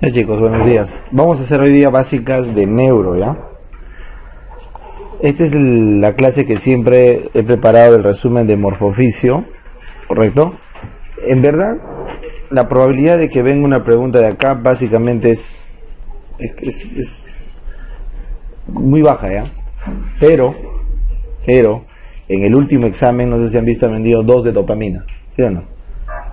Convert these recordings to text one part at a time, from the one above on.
Hola chicos, buenos días. Vamos a hacer hoy día básicas de neuro, ¿ya? Esta es la clase que siempre he preparado, el resumen de morfoficio, ¿correcto? En verdad, la probabilidad de que venga una pregunta de acá básicamente es muy baja, ¿ya? Pero, en el último examen, no sé si han visto, han vendido 2 de dopamina, ¿sí o no?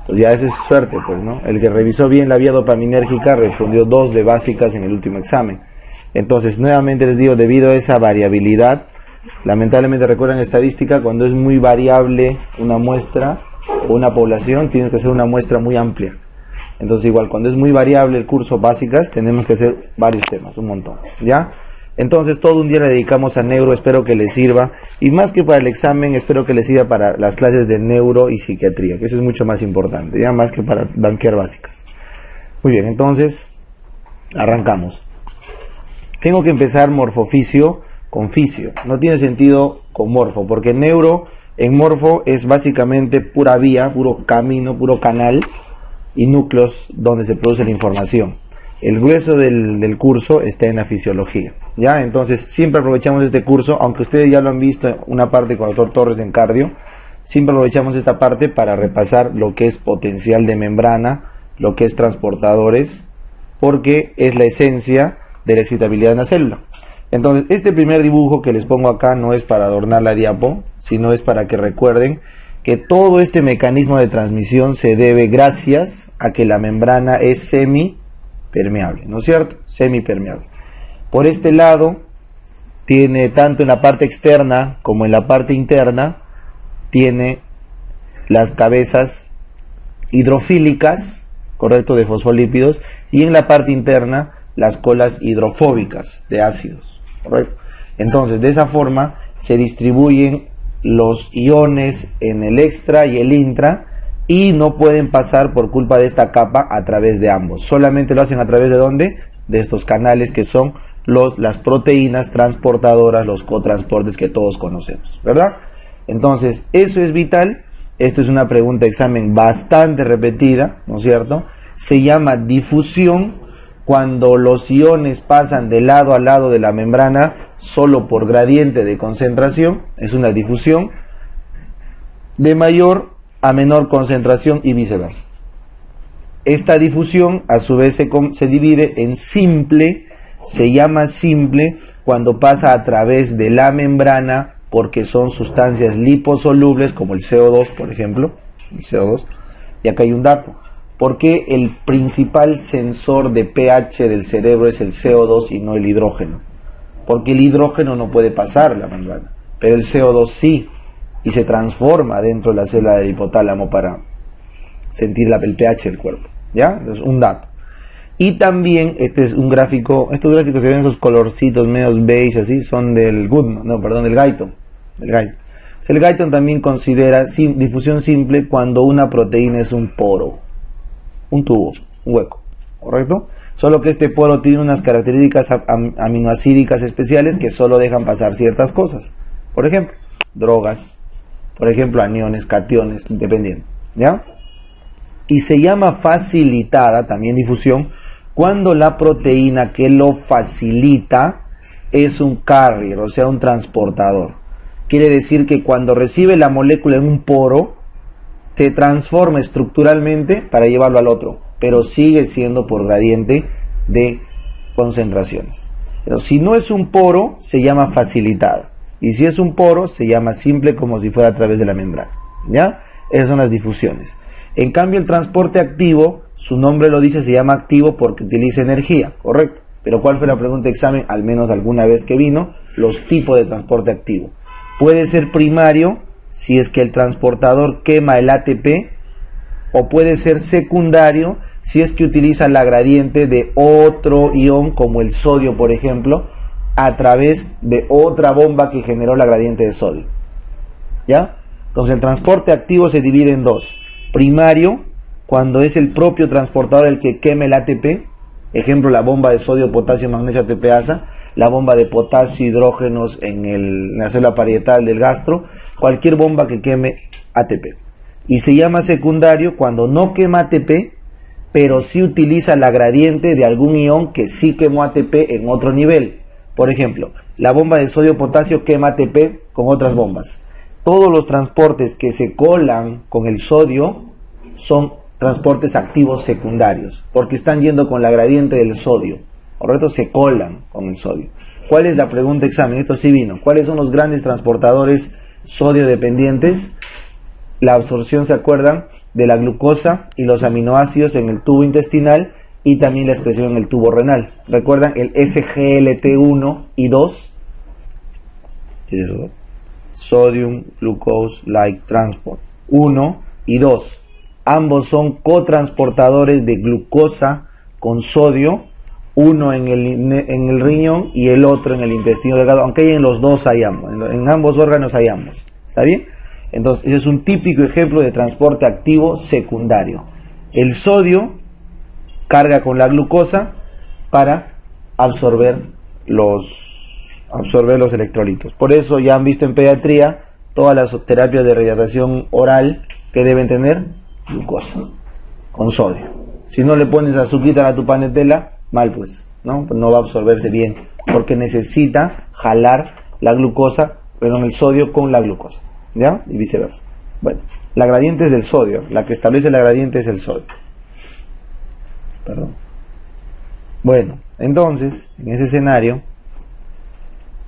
Entonces ya eso es suerte, pues, ¿no? El que revisó bien la vía dopaminérgica respondió 2 de básicas en el último examen. Entonces, nuevamente les digo, debido a esa variabilidad, lamentablemente recuerden estadística, cuando es muy variable una muestra o una población, tienes que hacer una muestra muy amplia. Entonces igual, cuando es muy variable el curso básicas, tenemos que hacer varios temas, un montón, ¿ya? Entonces todo un día le dedicamos a neuro, espero que les sirva, y más que para el examen, espero que les sirva para las clases de neuro y psiquiatría, que eso es mucho más importante, ya más que para banquear básicas. Muy bien, entonces arrancamos. Tengo que empezar morfoficio con fisio, no tiene sentido con morfo, porque en morfo es básicamente pura vía, puro camino, puro canal y núcleos donde se produce la información. El grueso del curso está en la fisiología, ¿ya? Entonces siempre aprovechamos este curso, aunque ustedes ya lo han visto una parte con el doctor Torres en cardio, siempre aprovechamos esta parte para repasar lo que es potencial de membrana, lo que es transportadores, porque es la esencia de la excitabilidad en la célula. Entonces este primer dibujo que les pongo acá no es para adornar la diapo, sino es para que recuerden que todo este mecanismo de transmisión se debe gracias a que la membrana es semipermeable, ¿no es cierto? Semipermeable. Por este lado, tiene tanto en la parte externa como en la parte interna, tiene las cabezas hidrofílicas, correcto, de fosfolípidos, y en la parte interna, las colas hidrofóbicas de ácidos, correcto. Entonces, de esa forma, se distribuyen los iones en el extra y el intra, y no pueden pasar por culpa de esta capa a través de ambos. Solamente lo hacen a través de ¿dónde? De estos canales que son las proteínas transportadoras, los cotransportes que todos conocemos, ¿verdad? Entonces, eso es vital. Esto es una pregunta de examen bastante repetida, ¿no es cierto? Se llama difusión cuando los iones pasan de lado a lado de la membrana solo por gradiente de concentración. Es una difusión de mayor a menor concentración y viceversa. Esta difusión a su vez se divide en simple, se llama simple cuando pasa a través de la membrana porque son sustancias liposolubles como el CO2, por ejemplo, el CO2. Y acá hay un dato, porque el principal sensor de pH del cerebro es el CO2 y no el hidrógeno, porque el hidrógeno no puede pasar la membrana, pero el CO2 sí, y se transforma dentro de la célula del hipotálamo para sentir el pH del cuerpo, ¿ya? Entonces, un dato. Y también, este es un gráfico, estos gráficos se ven esos colorcitos medios beige así, son del Goodman, no, perdón, del Guyton. El Guyton también considera difusión simple cuando una proteína es un poro, un tubo, un hueco, ¿correcto? Solo que este poro tiene unas características aminoácidicas especiales que solo dejan pasar ciertas cosas. Por ejemplo, drogas, por ejemplo, aniones, cationes, dependiendo, ¿ya? Y se llama facilitada, también difusión, cuando la proteína que lo facilita es un carrier, o sea, un transportador. Quiere decir que cuando recibe la molécula en un poro, se transforma estructuralmente para llevarlo al otro, pero sigue siendo por gradiente de concentraciones. Pero si no es un poro, se llama facilitada. Y si es un poro, se llama simple, como si fuera a través de la membrana, ¿ya? Esas son las difusiones. En cambio, el transporte activo, su nombre lo dice, se llama activo porque utiliza energía, correcto. Pero ¿cuál fue la pregunta de examen? Al menos alguna vez que vino, los tipos de transporte activo. Puede ser primario, si es que el transportador quema el ATP, o puede ser secundario, si es que utiliza la gradiente de otro ion, como el sodio, por ejemplo, a través de otra bomba que generó la gradiente de sodio, ¿ya? Entonces el transporte activo se divide en dos. Primario, cuando es el propio transportador el que quema el ATP, ejemplo la bomba de sodio, potasio, magnesio, ATPasa, la bomba de potasio, hidrógenos en la célula parietal del gastro, cualquier bomba que queme ATP. Y se llama secundario cuando no quema ATP, pero sí utiliza la gradiente de algún ion que sí quemó ATP en otro nivel. Por ejemplo, la bomba de sodio-potasio quema ATP con otras bombas. Todos los transportes que se colan con el sodio son transportes activos secundarios, porque están yendo con la gradiente del sodio. Correcto, se colan con el sodio. ¿Cuál es la pregunta de examen? Esto sí vino. ¿Cuáles son los grandes transportadores sodio dependientes? La absorción, ¿se acuerdan? De la glucosa y los aminoácidos en el tubo intestinal y también la excreción en el tubo renal. ¿Recuerdan el SGLT1 y 2? ¿Qué es eso? Sodium Glucose Like Transport 1 y 2. Ambos son cotransportadores de glucosa con sodio, uno en el riñón y el otro en el intestino delgado, aunque en los dos hay ambos, en ambos órganos hay ambos. ¿Está bien? Entonces, ese es un típico ejemplo de transporte activo secundario. El sodio carga con la glucosa para absorber los electrolitos. Por eso ya han visto en pediatría todas las terapias de rehidratación oral que deben tener glucosa con sodio. Si no le pones azúcar a tu panetela, mal pues, ¿no? No va a absorberse bien, porque necesita jalar la glucosa, pero en el sodio con la glucosa, ¿ya? Y viceversa. Bueno, la gradiente es del sodio, la que establece la gradiente es el sodio. Perdón. Bueno, entonces, en ese escenario,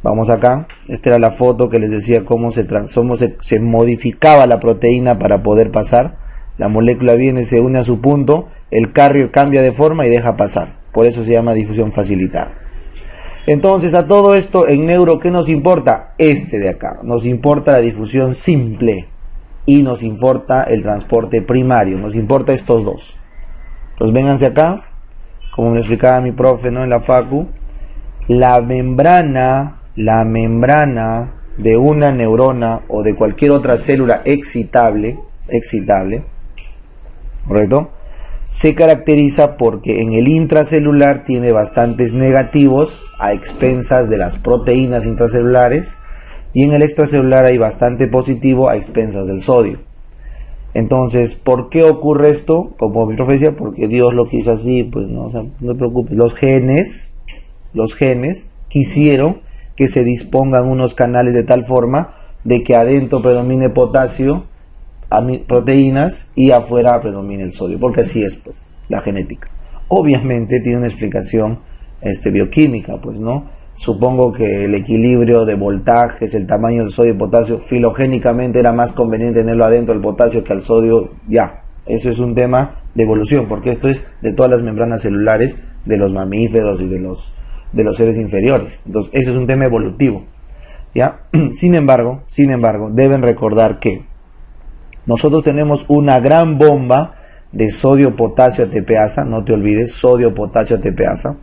vamos acá, esta era la foto que les decía cómo se modificaba la proteína para poder pasar. La molécula viene, se une a su punto, el carrier cambia de forma y deja pasar. Por eso se llama difusión facilitada. Entonces, a todo esto, en neuro, ¿qué nos importa? Este de acá. Nos importa la difusión simple y nos importa el transporte primario. Nos importa estos dos. Entonces, vénganse acá, como me explicaba mi profe, ¿no? En la facu, la membrana de una neurona o de cualquier otra célula excitable, ¿correcto? Se caracteriza porque en el intracelular tiene bastantes negativos a expensas de las proteínas intracelulares y en el extracelular hay bastante positivo a expensas del sodio. Entonces, ¿por qué ocurre esto? Como mi profe decía, porque Dios lo quiso así, pues no, o sea, no te preocupes. Los genes quisieron que se dispongan unos canales de tal forma de que adentro predomine potasio, proteínas, y afuera predomine el sodio, porque así es pues la genética. Obviamente tiene una explicación bioquímica, pues, ¿no? Supongo que el equilibrio de voltajes, el tamaño del sodio y potasio, filogénicamente era más conveniente tenerlo adentro el potasio que al sodio, ya. Eso es un tema de evolución, porque esto es de todas las membranas celulares de los mamíferos y de los seres inferiores. Entonces, eso es un tema evolutivo, ¿ya? Sin embargo, deben recordar que nosotros tenemos una gran bomba de sodio-potasio ATPasa, no te olvides, sodio-potasio ATPasa,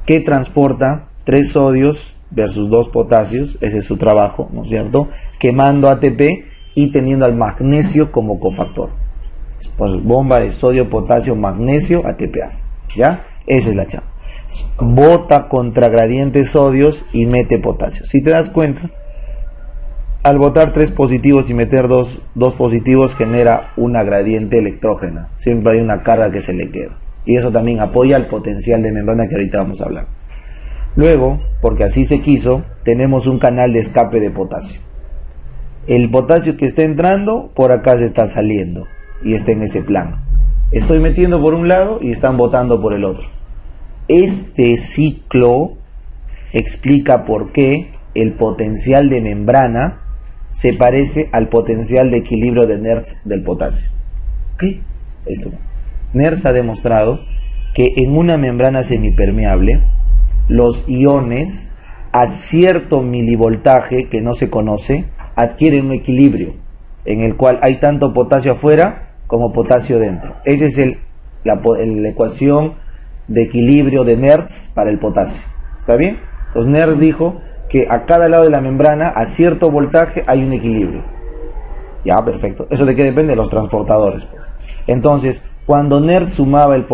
que transporta 3 sodios versus 2 potasios, ese es su trabajo, ¿no es cierto? Quemando ATP y teniendo al magnesio como cofactor. Pues bomba de sodio-potasio magnesio ATPasa, ¿ya? Esa es la chamba. Bota contra gradiente sodios y mete potasio. Si te das cuenta, al botar 3 positivos y meter 2 positivos genera una gradiente electrógena. Siempre hay una carga que se le queda. Y eso también apoya el potencial de membrana que ahorita vamos a hablar. Luego, porque así se quiso, tenemos un canal de escape de potasio. El potasio que está entrando, por acá se está saliendo. Y está en ese plano. Estoy metiendo por un lado y están botando por el otro. Este ciclo explica por qué el potencial de membrana se parece al potencial de equilibrio de Nernst del potasio. ¿Qué? Esto. Nernst ha demostrado que en una membrana semipermeable los iones a cierto milivoltaje que no se conoce adquieren un equilibrio en el cual hay tanto potasio afuera como potasio dentro. Esa es la ecuación de equilibrio de Nernst para el potasio. ¿Está bien? Entonces Nernst dijo que a cada lado de la membrana, a cierto voltaje, hay un equilibrio. Ya, perfecto. ¿Eso de qué depende? De los transportadores, pues. Entonces, cuando Nernst sumaba el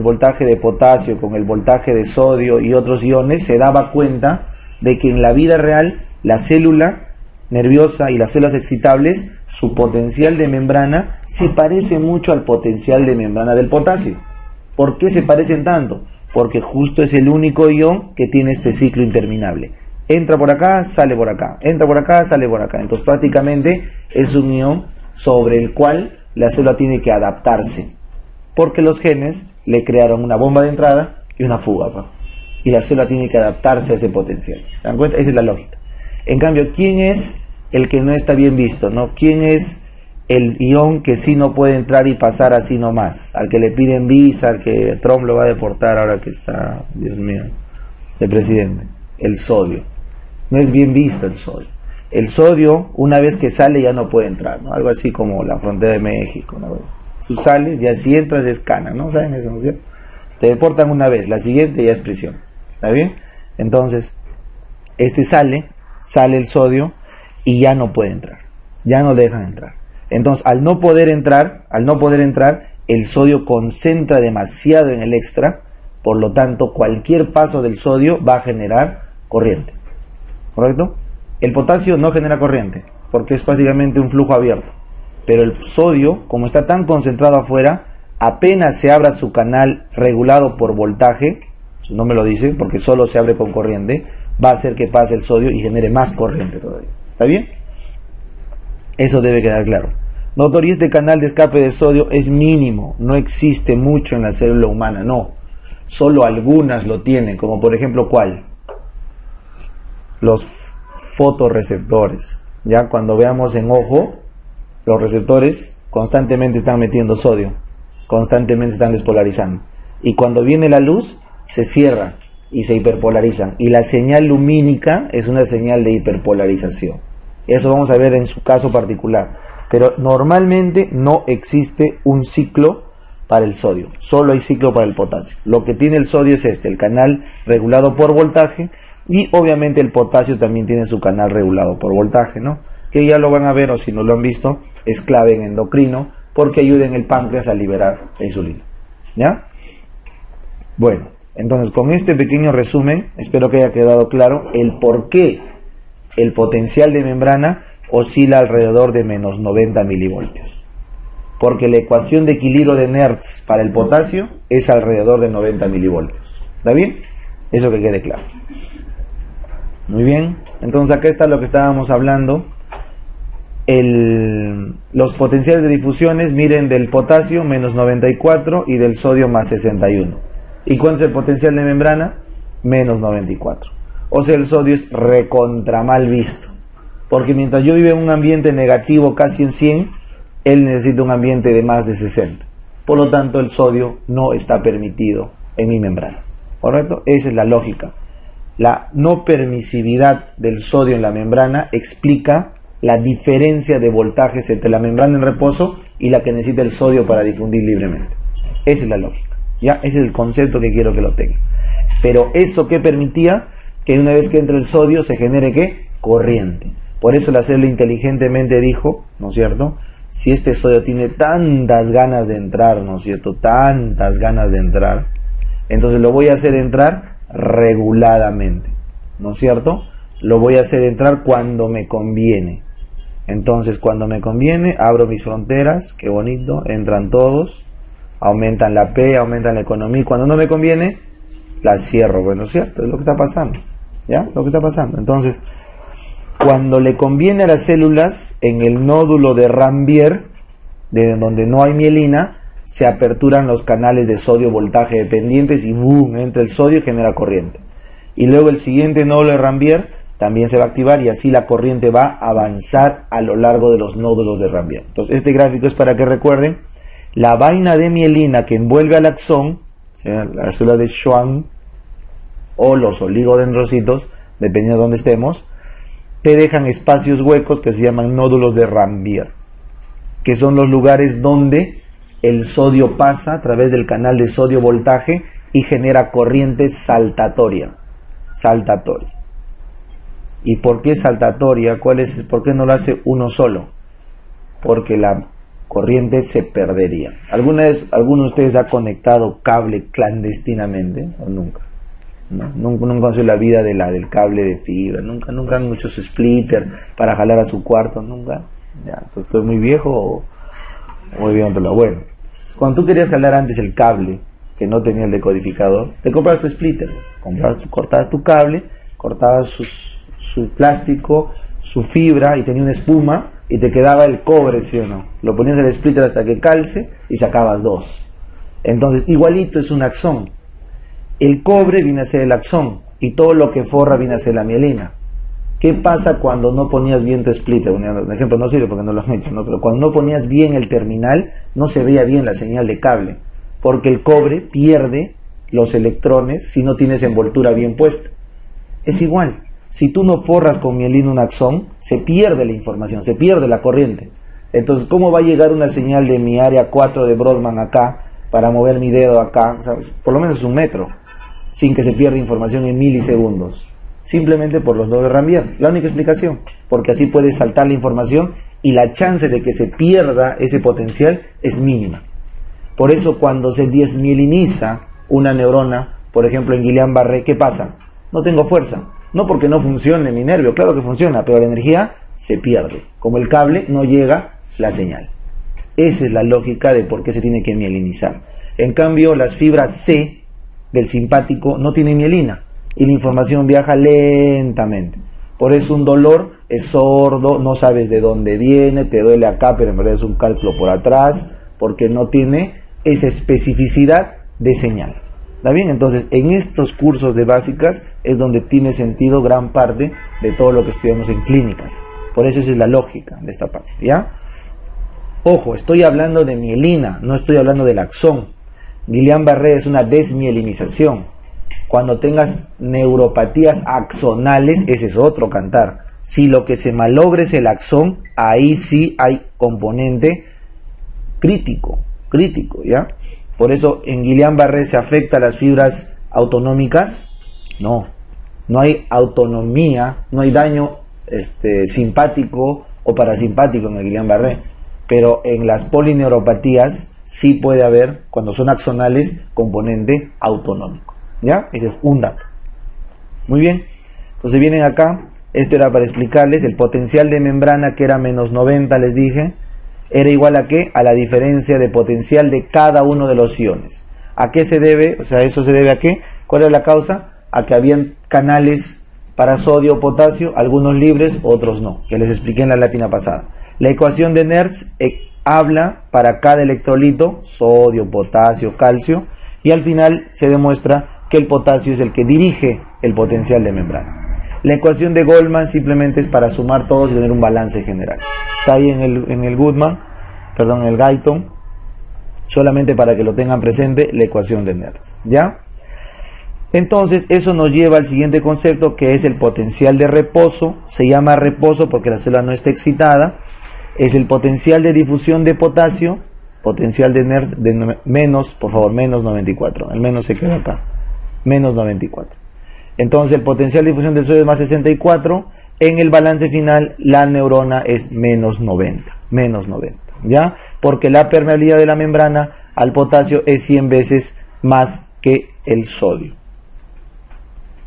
voltaje de potasio con el voltaje de sodio y otros iones, se daba cuenta de que en la vida real, la célula nerviosa y las células excitables, su potencial de membrana se parece mucho al potencial de membrana del potasio. ¿Por qué se parecen tanto? Porque justo es el único ion que tiene este ciclo interminable. Entra por acá, sale por acá, entra por acá, sale por acá. Entonces prácticamente es un ion sobre el cual la célula tiene que adaptarse, porque los genes le crearon una bomba de entrada y una fuga, ¿no? Y la célula tiene que adaptarse a ese potencial. ¿Se dan cuenta? Esa es la lógica. En cambio, ¿quién es el que no está bien visto, no? ¿Quién es el ion que sí no puede entrar y pasar así nomás? Al que le piden visa, al que Trump lo va a deportar ahora que está, Dios mío, el presidente. El sodio. No es bien visto el sodio. El sodio, una vez que sale, ya no puede entrar, ¿no? Algo así como la frontera de México, ¿no? Tú sales, ya si entras es cana, ¿no? ¿Saben eso, no es cierto? Te deportan una vez, la siguiente ya es prisión. ¿Está bien? Entonces, sale el sodio y ya no puede entrar. Ya no le dejan entrar. Entonces, al no poder entrar, el sodio concentra demasiado en el extra, por lo tanto, cualquier paso del sodio va a generar corriente. ¿Correcto? El potasio no genera corriente, porque es prácticamente un flujo abierto. Pero el sodio, como está tan concentrado afuera, apenas se abra su canal regulado por voltaje, su nombre lo dice, porque solo se abre con corriente, va a hacer que pase el sodio y genere más corriente todavía. ¿Está bien? Eso debe quedar claro. Doctor, y este canal de escape de sodio es mínimo, no existe mucho en la célula humana, no. Solo algunas lo tienen, como por ejemplo, ¿cuál? Los fotorreceptores. Ya cuando veamos en ojo, los receptores constantemente están metiendo sodio, constantemente están despolarizando. Y cuando viene la luz, se cierran y se hiperpolarizan. Y la señal lumínica es una señal de hiperpolarización. Eso vamos a ver en su caso particular. Pero normalmente no existe un ciclo para el sodio. Solo hay ciclo para el potasio. Lo que tiene el sodio es el canal regulado por voltaje. Y obviamente el potasio también tiene su canal regulado por voltaje, ¿no? Que ya lo van a ver, o si no lo han visto, es clave en endocrino porque ayuda en el páncreas a liberar la insulina. ¿Ya? Bueno, entonces con este pequeño resumen, espero que haya quedado claro el por qué el potencial de membrana oscila alrededor de menos 90 milivoltios. Porque la ecuación de equilibrio de Nernst para el potasio es alrededor de 90 milivoltios. ¿Está bien? Eso que quede claro. Muy bien, entonces acá está lo que estábamos hablando. Los potenciales de difusiones, miren, del potasio menos 94 y del sodio más 61. ¿Y cuánto es el potencial de membrana? Menos 94. O sea, el sodio es recontra mal visto. Porque mientras yo vivo en un ambiente negativo casi en 100, él necesita un ambiente de más de 60. Por lo tanto, el sodio no está permitido en mi membrana. ¿Correcto? Esa es la lógica. La no permisividad del sodio en la membrana explica la diferencia de voltajes entre la membrana en reposo y la que necesita el sodio para difundir libremente. Esa es la lógica. ¿Ya? Ese es el concepto que quiero que lo tengan. Pero eso que permitía que una vez que entre el sodio se genere ¿qué? Corriente. Por eso la célula inteligentemente dijo, ¿no es cierto? Si este sodio tiene tantas ganas de entrar, ¿no es cierto? Tantas ganas de entrar, entonces lo voy a hacer entrar reguladamente, ¿no es cierto? Lo voy a hacer entrar cuando me conviene. Entonces cuando me conviene abro mis fronteras, qué bonito, entran todos, aumentan la P, aumentan la economía, y cuando no me conviene la cierro, bueno, ¿cierto? Es lo que está pasando, ¿ya? Lo que está pasando. Entonces, cuando le conviene a las células, en el nódulo de Rambier, de donde no hay mielina, se aperturan los canales de sodio voltaje dependientes y ¡boom! Entra el sodio y genera corriente. Y luego el siguiente nódulo de Rambier también se va a activar y así la corriente va a avanzar a lo largo de los nódulos de Rambier. Entonces este gráfico es para que recuerden la vaina de mielina que envuelve al axón, las células de Schwann o los oligodendrocitos, dependiendo de dónde estemos, te dejan espacios huecos que se llaman nódulos de Rambier, que son los lugares donde el sodio pasa a través del canal de sodio voltaje y genera corriente saltatoria. ¿Y por qué saltatoria? ¿Por qué no lo hace uno solo? Porque la corriente se perdería. ¿Alguna vez alguno de ustedes ha conectado cable clandestinamente o nunca? ¿no? Nunca conoció la vida del cable de fibra, nunca han hecho su splitter para jalar a su cuarto, nunca. Ya, entonces estoy muy viejo o muy bien otro lado. Bueno, cuando tú querías jalar antes el cable que no tenía el decodificador, te comprabas tu splitter, cortabas tu cable, cortabas su plástico, su fibra y tenía una espuma y te quedaba el cobre, ¿sí o no? Lo ponías en el splitter hasta que calce y sacabas dos. Entonces, igualito es un axón. El cobre viene a ser el axón y todo lo que forra viene a ser la mielina. ¿Qué pasa cuando no ponías bien tu splitter? Por ejemplo, no sirve porque no lo han hecho, ¿no? Pero cuando no ponías bien el terminal, no se veía bien la señal de cable, porque el cobre pierde los electrones si no tienes envoltura bien puesta. Es igual, si tú no forras con mielina un axón, se pierde la información, se pierde la corriente. Entonces, ¿cómo va a llegar una señal de mi área 4 de Brodmann acá, para mover mi dedo acá, ¿sabes? Por lo menos 1 metro, sin que se pierda información en milisegundos? Simplemente por los dobles Rambier, la única explicación, porque así puedes saltar la información y la chance de que se pierda ese potencial es mínima. Por eso cuando se desmieliniza una neurona, por ejemplo en Guillain-Barré, ¿qué pasa? No tengo fuerza, no porque no funcione mi nervio, claro que funciona, pero la energía se pierde, como el cable no llega la señal. Esa es la lógica de por qué se tiene que mielinizar. En cambio las fibras C del simpático no tienen mielina y la información viaja lentamente. Por eso un dolor es sordo, no sabes de dónde viene, te duele acá, pero en realidad es un cálculo por atrás, porque no tiene esa especificidad de señal. ¿Está bien? Entonces, en estos cursos de básicas es donde tiene sentido gran parte de todo lo que estudiamos en clínicas. Por eso esa es la lógica de esta parte, ¿ya? Ojo, estoy hablando de mielina, no estoy hablando del axón. Guillain-Barré es una desmielinización. Cuando tengas neuropatías axonales, ese es otro cantar. Si lo que se malogra es el axón, ahí sí hay componente crítico, ¿ya? Por eso en Guillain-Barré se afecta a las fibras autonómicas. No hay autonomía, no hay daño simpático o parasimpático en el Guillain-Barré. Pero en las polineuropatías sí puede haber, cuando son axonales, componente autonómico. ¿Ya? Ese es un dato. Muy bien. Entonces vienen acá. Esto era para explicarles el potencial de membrana, que era menos 90, les dije. Era igual a ¿qué? A la diferencia de potencial de cada uno de los iones. ¿A qué se debe? O sea, ¿eso se debe a qué? ¿Cuál es la causa? A que habían canales para sodio o potasio, algunos libres, otros no, que les expliqué en la lápida pasada. La ecuación de Nernst habla para cada electrolito, sodio, potasio, calcio, y al final se demuestra que el potasio es el que dirige el potencial de membrana. La ecuación de Goldman simplemente es para sumar todos y tener un balance general. Está ahí en el Guyton, solamente para que lo tengan presente, la ecuación de Nernst, ¿ya? Entonces eso nos lleva al siguiente concepto, que es el potencial de reposo. Se llama reposo porque la célula no está excitada. Es el potencial de difusión de potasio, potencial de Nernst de menos 94, el menos se queda acá, menos 94. Entonces el potencial de difusión del sodio es más 64, en el balance final la neurona es menos 90, ¿ya? Porque la permeabilidad de la membrana al potasio es 100 veces más que el sodio.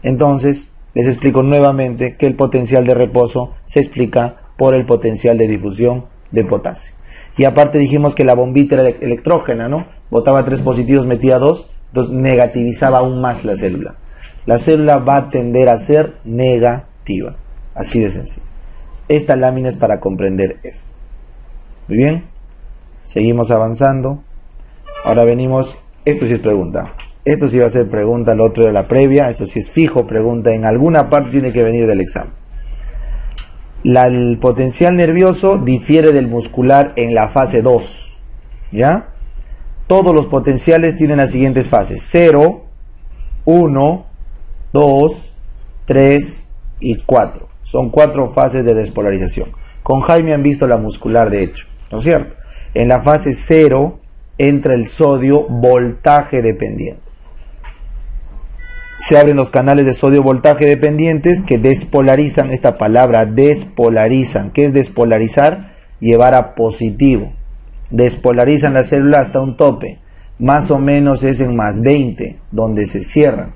Entonces les explico nuevamente que el potencial de reposo se explica por el potencial de difusión de potasio. Y aparte dijimos que la bombita era electrógena, ¿no? Botaba 3 positivos, metía 2, entonces negativizaba aún más la célula. La célula va a tender a ser negativa, así de sencillo. Esta lámina es para comprender esto. Muy bien, seguimos avanzando. Ahora venimos, esto sí es pregunta. Esto sí va a ser pregunta, lo otro de la previa, esto sí es fijo pregunta, en alguna parte tiene que venir del examen. El potencial nervioso difiere del muscular en la fase 2, ¿ya? Todos los potenciales tienen las siguientes fases: 0, 1, 2, 3 y 4. Son 4 fases de despolarización. Con Jaime han visto la muscular, de hecho, ¿no es cierto? En la fase 0 entra el sodio voltaje dependiente. Se abren los canales de sodio voltaje dependientes que despolarizan, esta palabra despolarizan. ¿Qué es despolarizar? Llevar a positivo. Despolarizan la célula hasta un tope. Más o menos es en más 20, donde se cierran.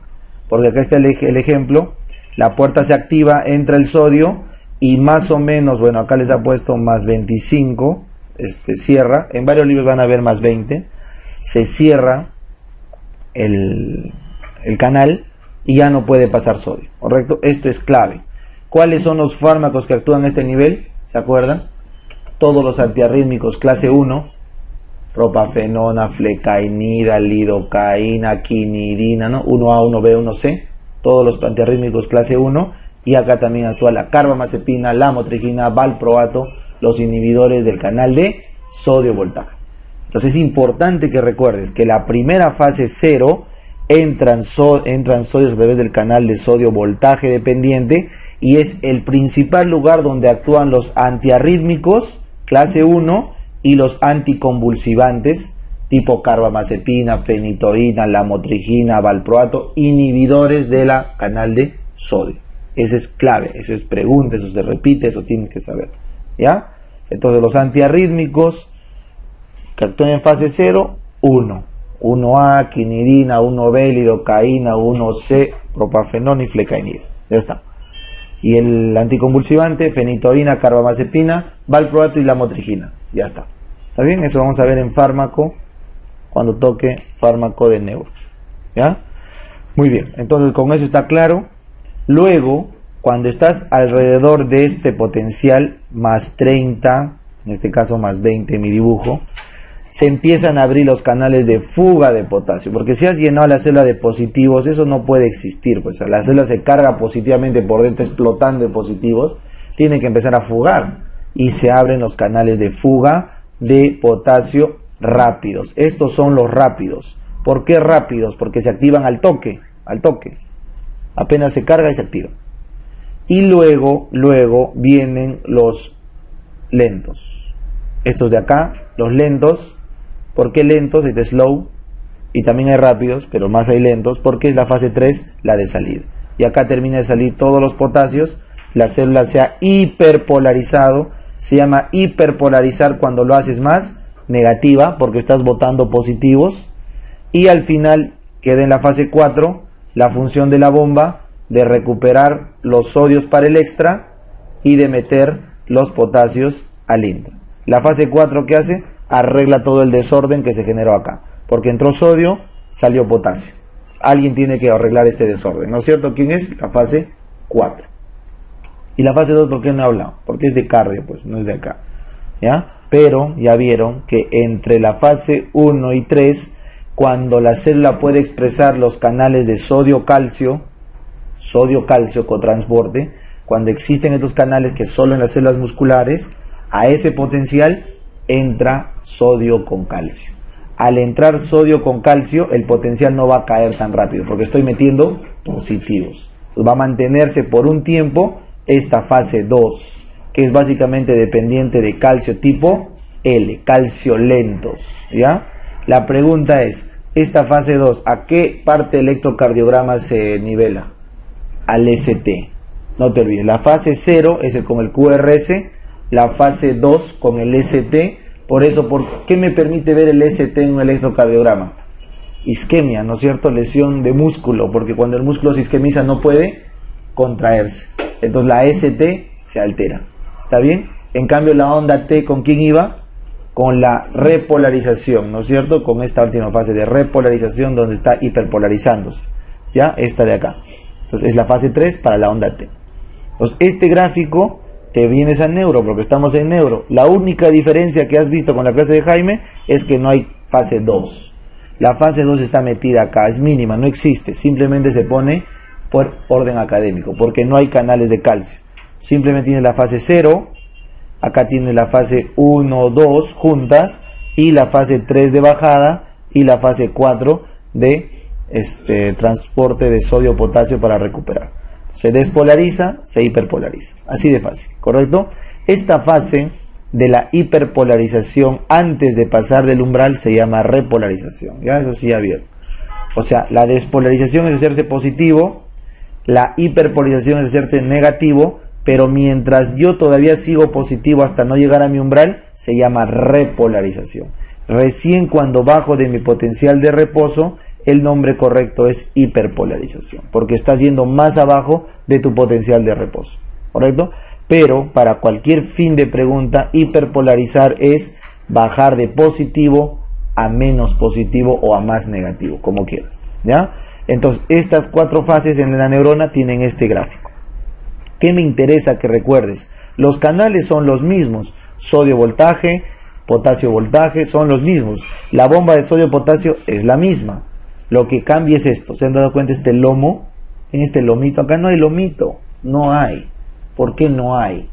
porque acá está el ejemplo, la puerta se activa, entra el sodio y más o menos, bueno, acá les ha puesto más 25, cierra, en varios libros van a ver más 20, se cierra el canal y ya no puede pasar sodio, ¿correcto? Esto es clave. ¿Cuáles son los fármacos que actúan a este nivel? ¿Se acuerdan? Todos los antiarrítmicos clase 1, propafenona, flecainida, lidocaína, quinidina, ¿no? 1A, 1B, 1C, todos los antiarrítmicos clase 1, y acá también actúa la carbamazepina, la motrigina, valproato, los inhibidores del canal de sodio voltaje. Entonces es importante que recuerdes que la primera fase 0 entran sodios a través del canal de sodio voltaje dependiente y es el principal lugar donde actúan los antiarrítmicos clase 1 y los anticonvulsivantes tipo carbamazepina, fenitoína, lamotrigina, valproato, inhibidores de la canal de sodio. Ese es clave, eso es pregunta, eso se repite, eso tienes que saber, ¿ya? Entonces los antiarrítmicos que actúan en fase 0, 1A, quinidina, 1B, lidocaína, 1C, propafenona y flecainida, ya está. Y el anticonvulsivante, fenitoína, carbamazepina, valproato y lamotrigina, ya está. ¿Está bien? Eso vamos a ver en fármaco, cuando toque fármaco de neuro, ¿ya? Muy bien, entonces con eso está claro. Luego, cuando estás alrededor de este potencial, más 30, en este caso más 20 mi dibujo, se empiezan a abrir los canales de fuga de potasio, porque si has llenado la célula de positivos, eso no puede existir, pues la célula se carga positivamente por dentro, explotando de positivos, tiene que empezar a fugar, y se abren los canales de fuga de potasio rápidos. Estos son los rápidos. ¿Por qué rápidos? Porque se activan al toque, apenas se carga y se activa. Y luego vienen los lentos, estos de acá, los lentos. ¿Por qué lentos? Este es slow, y también hay rápidos, pero más hay lentos, porque es la fase 3, la de salida. Y acá termina de salir todos los potasios, la célula se ha hiperpolarizado, se llama hiperpolarizar cuando lo haces más, negativa, porque estás botando positivos, y al final queda en la fase 4, la función de la bomba de recuperar los sodios para el extra y de meter los potasios al intra. La fase 4, ¿qué hace? Arregla todo el desorden que se generó acá, porque entró sodio, salió potasio. Alguien tiene que arreglar este desorden, ¿no es cierto? ¿Quién es? La fase 4. Y la fase 2, ¿por qué no he hablado? Porque es de cardio, pues no es de acá, ¿ya? Pero ya vieron que entre la fase 1 y 3, cuando la célula puede expresar los canales de sodio-calcio cotransporte, cuando existen estos canales que solo en las células musculares, a ese potencial entra sodio con calcio. Al entrar sodio con calcio, el potencial no va a caer tan rápido, porque estoy metiendo positivos. Entonces va a mantenerse por un tiempo esta fase 2, que es básicamente dependiente de calcio tipo L, calcio lentos, ¿ya? La pregunta es, esta fase 2, ¿a qué parte del electrocardiograma se nivela? Al ST. No te olvides, la fase 0 es con el QRS, la fase 2 con el ST. Por eso, ¿por qué me permite ver el ST en un electrocardiograma? Isquemia, ¿no es cierto? Lesión de músculo, porque cuando el músculo se isquemiza no puede contraerse. Entonces la ST se altera. ¿Está bien? En cambio la onda T, ¿con quién iba? Con la repolarización, ¿no es cierto? Con esta última fase de repolarización donde está hiperpolarizándose. ¿Ya? Esta de acá. Entonces es la fase 3 para la onda T. Entonces este gráfico te vienes a neuro, porque estamos en neuro. La única diferencia que has visto con la clase de Jaime es que no hay fase 2. La fase 2 está metida acá, es mínima, no existe. Simplemente se pone por orden académico, porque no hay canales de calcio. Simplemente tienes la fase 0, acá tienes la fase 1, 2 juntas, y la fase 3 de bajada, y la fase 4 de transporte de sodio-potasio para recuperar. Se despolariza, se hiperpolariza. Así de fácil, ¿correcto? Esta fase de la hiperpolarización antes de pasar del umbral se llama repolarización. Ya, eso sí ya vieron. O sea, la despolarización es hacerse positivo, la hiperpolarización es hacerse negativo, pero mientras yo todavía sigo positivo hasta no llegar a mi umbral, se llama repolarización. Recién cuando bajo de mi potencial de reposo, el nombre correcto es hiperpolarización, porque estás yendo más abajo de tu potencial de reposo, ¿correcto? Pero para cualquier fin de pregunta, hiperpolarizar es bajar de positivo a menos positivo o a más negativo, como quieras, ¿ya? Entonces, estas 4 fases en la neurona tienen este gráfico. ¿Qué me interesa que recuerdes? Los canales son los mismos, sodio-voltaje, potasio-voltaje, son los mismos. La bomba de sodio-potasio es la misma. Lo que cambia es esto. ¿Se han dado cuenta este lomo? En este lomito, acá no hay lomito, no hay. ¿Por qué no hay?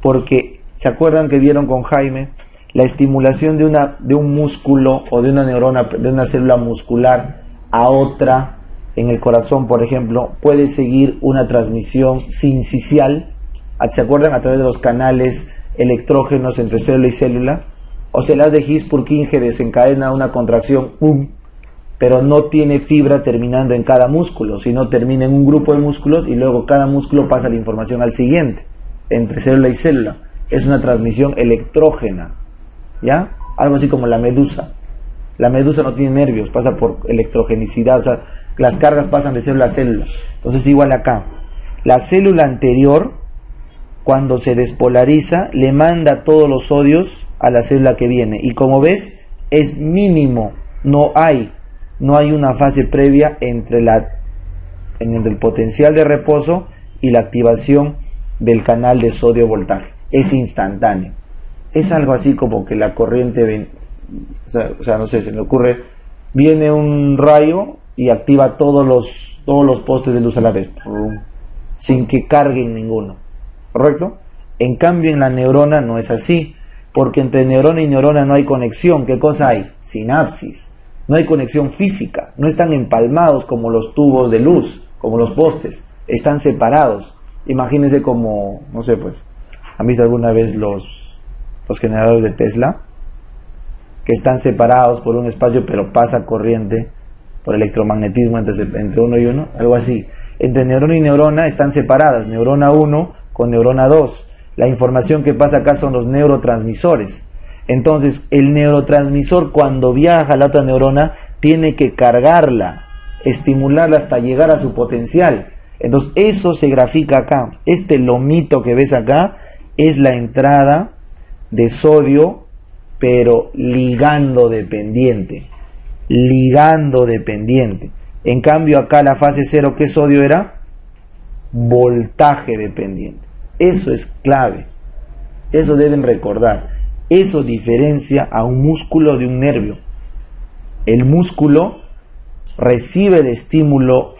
Porque, ¿se acuerdan que vieron con Jaime? La estimulación de un músculo o de una neurona, de una célula muscular a otra en el corazón, por ejemplo, puede seguir una transmisión sincicial, ¿se acuerdan? A través de los canales electrógenos entre célula y célula. O sea, el haz de His-Purkinje desencadena una contracción, ¡pum!, pero no tiene fibra terminando en cada músculo, sino termina en un grupo de músculos y luego cada músculo pasa la información al siguiente, entre célula y célula. Es una transmisión electrógena, ¿ya? Algo así como la medusa. La medusa no tiene nervios, pasa por electrogenicidad, o sea, las cargas pasan de célula a célula. Entonces, igual acá. La célula anterior, cuando se despolariza, le manda todos los sodios a la célula que viene. Y como ves, es mínimo, no hay una fase previa entre el potencial de reposo y la activación del canal de sodio-voltaje. Es instantáneo. Es algo así como que la corriente, o sea, no sé, se me ocurre, viene un rayo y activa todos los postes de luz a la vez, sin que carguen ninguno, ¿correcto? En cambio, en la neurona no es así, porque entre neurona y neurona no hay conexión. ¿Qué cosa hay? Sinapsis. No hay conexión física, no están empalmados como los tubos de luz, como los postes, están separados. Imagínense como, no sé, pues, ¿han visto alguna vez los generadores de Tesla? Que están separados por un espacio, pero pasa corriente por electromagnetismo entre uno y uno, algo así. Entre neurona y neurona están separadas, neurona 1 con neurona 2. La información que pasa acá son los neurotransmisores. Entonces, el neurotransmisor, cuando viaja a la otra neurona, tiene que cargarla, estimularla hasta llegar a su potencial. Entonces, eso se grafica acá. Este lomito que ves acá es la entrada de sodio, pero ligando dependiente. Ligando dependiente. En cambio, acá la fase 0, ¿qué sodio era? Voltaje dependiente. Eso es clave. Eso deben recordar. Eso diferencia a un músculo de un nervio. El músculo recibe el estímulo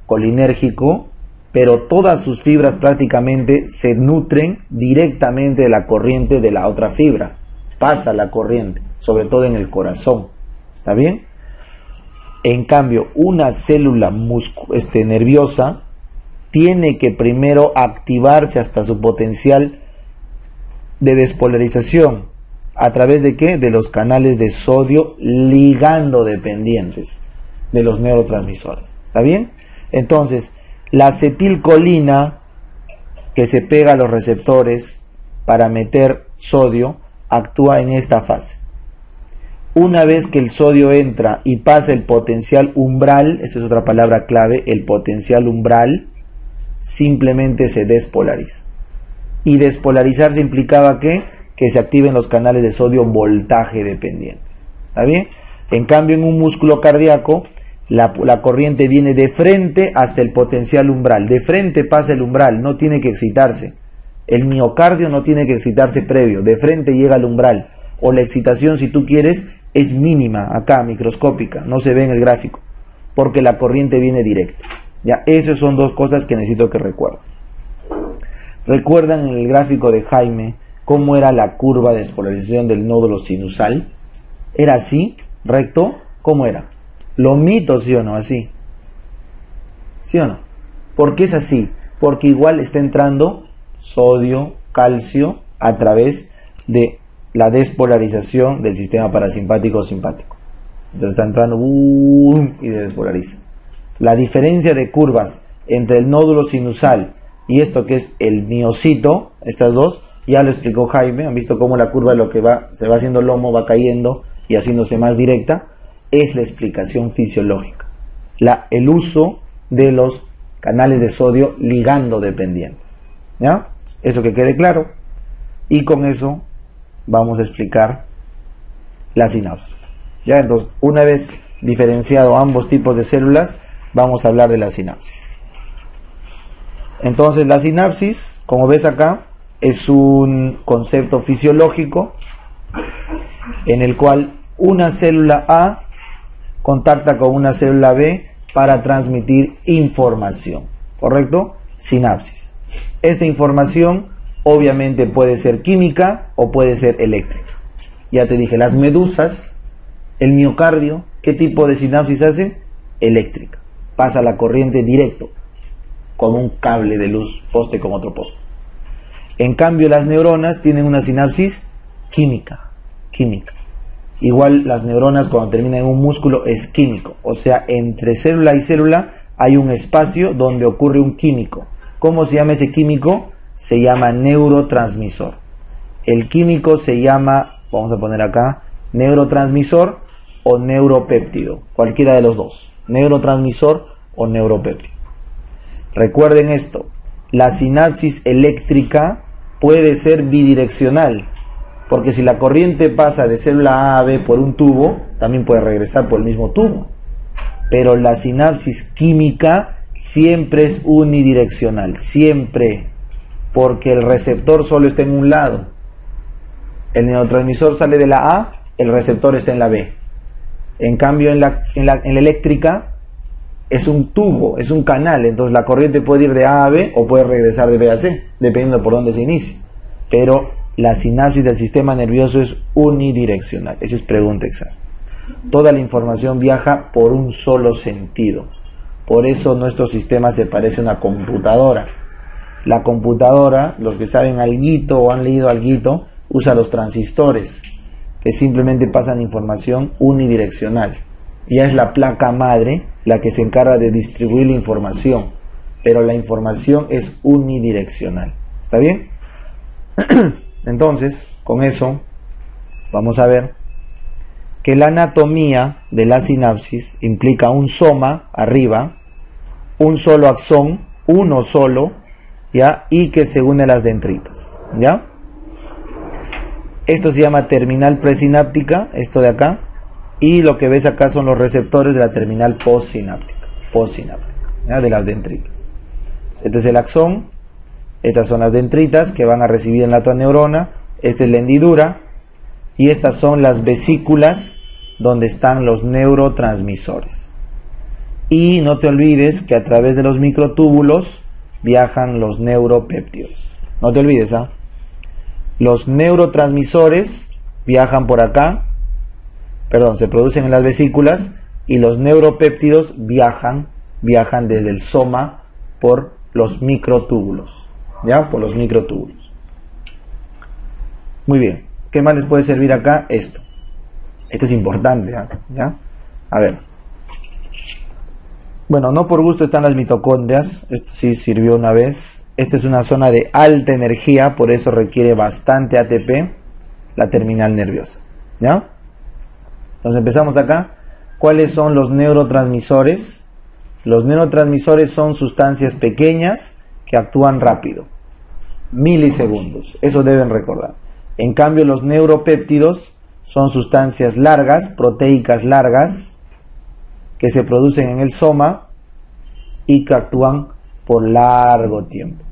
colinérgico, pero todas sus fibras prácticamente se nutren directamente de la corriente de la otra fibra. Pasa la corriente, sobre todo en el corazón. ¿Está bien? En cambio, una célula nerviosa tiene que primero activarse hasta su potencial de despolarización. ¿A través de qué? De los canales de sodio ligando dependientes de los neurotransmisores. ¿Está bien? Entonces, la acetilcolina que se pega a los receptores para meter sodio actúa en esta fase. Una vez que el sodio entra y pasa el potencial umbral, esa es otra palabra clave, el potencial umbral, simplemente se despolariza. Y despolarizarse implicaba ¿qué? Que se activen los canales de sodio voltaje dependientes. ¿Está bien? En cambio, en un músculo cardíaco, la corriente viene de frente hasta el potencial umbral. De frente pasa el umbral, no tiene que excitarse. El miocardio no tiene que excitarse previo, de frente llega al umbral. O la excitación, si tú quieres, es mínima, acá, microscópica, no se ve en el gráfico, porque la corriente viene directa. Ya, esas son dos cosas que necesito que recuerden. ¿Recuerdan en el gráfico de Jaime cómo era la curva de despolarización del nódulo sinusal? ¿Era así? ¿Recto? ¿Cómo era? ¿Lomito, sí o no? Así. ¿Sí o no? ¿Por qué es así? Porque igual está entrando sodio, calcio, a través de la despolarización del sistema parasimpático simpático. Entonces está entrando y despolariza. La diferencia de curvas entre el nódulo sinusal y esto que es el miocito, estas dos, ya lo explicó Jaime. Han visto cómo la curva de lo que se va haciendo lomo, va cayendo y haciéndose más directa. Es la explicación fisiológica. el uso de los canales de sodio ligando dependientes. ¿Ya? Eso que quede claro. Y con eso vamos a explicar la sinapsis. ¿Ya? Entonces, una vez diferenciado ambos tipos de células, vamos a hablar de la sinapsis. Entonces, la sinapsis, como ves acá, es un concepto fisiológico en el cual una célula A contacta con una célula B para transmitir información, ¿correcto? Sinapsis. Esta información obviamente puede ser química o puede ser eléctrica. Ya te dije, las medusas, el miocardio, ¿qué tipo de sinapsis hace? Eléctrica. Pasa la corriente directo, como un cable de luz, poste con otro poste. En cambio, las neuronas tienen una sinapsis química. Igual las neuronas cuando terminan en un músculo es químico, o sea, entre célula y célula hay un espacio donde ocurre un químico. ¿Cómo se llama ese químico? Se llama neurotransmisor. El químico se llama, vamos a poner acá, neurotransmisor o neuropéptido, cualquiera de los dos, neurotransmisor o neuropéptido. Recuerden esto, la sinapsis eléctrica puede ser bidireccional, porque si la corriente pasa de célula A a B por un tubo, también puede regresar por el mismo tubo. Pero la sinapsis química siempre es unidireccional, siempre, porque el receptor solo está en un lado. El neurotransmisor sale de la A, el receptor está en la B. En cambio, en la eléctrica es un tubo, es un canal, entonces la corriente puede ir de A a B o puede regresar de B a C, dependiendo por dónde se inicie. Pero la sinapsis del sistema nervioso es unidireccional. Esa es pregunta exacta. Toda la información viaja por un solo sentido. Por eso nuestro sistema se parece a una computadora. La computadora, los que saben alguito o han leído alguito, usa los transistores, que simplemente pasan información unidireccional. Ya es la placa madre la que se encarga de distribuir la información, pero la información es unidireccional. ¿Está bien? Entonces, con eso, vamos a ver que la anatomía de la sinapsis implica un soma arriba, un solo axón, uno solo, ¿ya? Y que se une a las dendritas, ¿ya? Esto se llama terminal presináptica, esto de acá, y lo que ves acá son los receptores de la terminal postsináptica, ¿ya? De las dendritas. Este es el axón. Estas son las dendritas que van a recibir en la otra neurona. Esta es la hendidura. Y estas son las vesículas donde están los neurotransmisores. Y no te olvides que a través de los microtúbulos viajan los neuropéptidos. No te olvides, ¿ah? Los neurotransmisores viajan por acá. Perdón, se producen en las vesículas. Y los neuropéptidos viajan desde el soma por los microtúbulos. ¿Ya? Por los microtúbulos. Muy bien. ¿Qué más les puede servir acá? Esto. Esto es importante, ¿ya? A ver. Bueno, no por gusto están las mitocondrias. Esto sí sirvió una vez. Esta es una zona de alta energía, por eso requiere bastante ATP, la terminal nerviosa. ¿Ya? Entonces empezamos acá. ¿Cuáles son los neurotransmisores? Los neurotransmisores son sustancias pequeñas que actúan rápido, milisegundos, eso deben recordar. En cambio, los neuropéptidos son sustancias largas, proteicas largas, que se producen en el soma y que actúan por largo tiempo.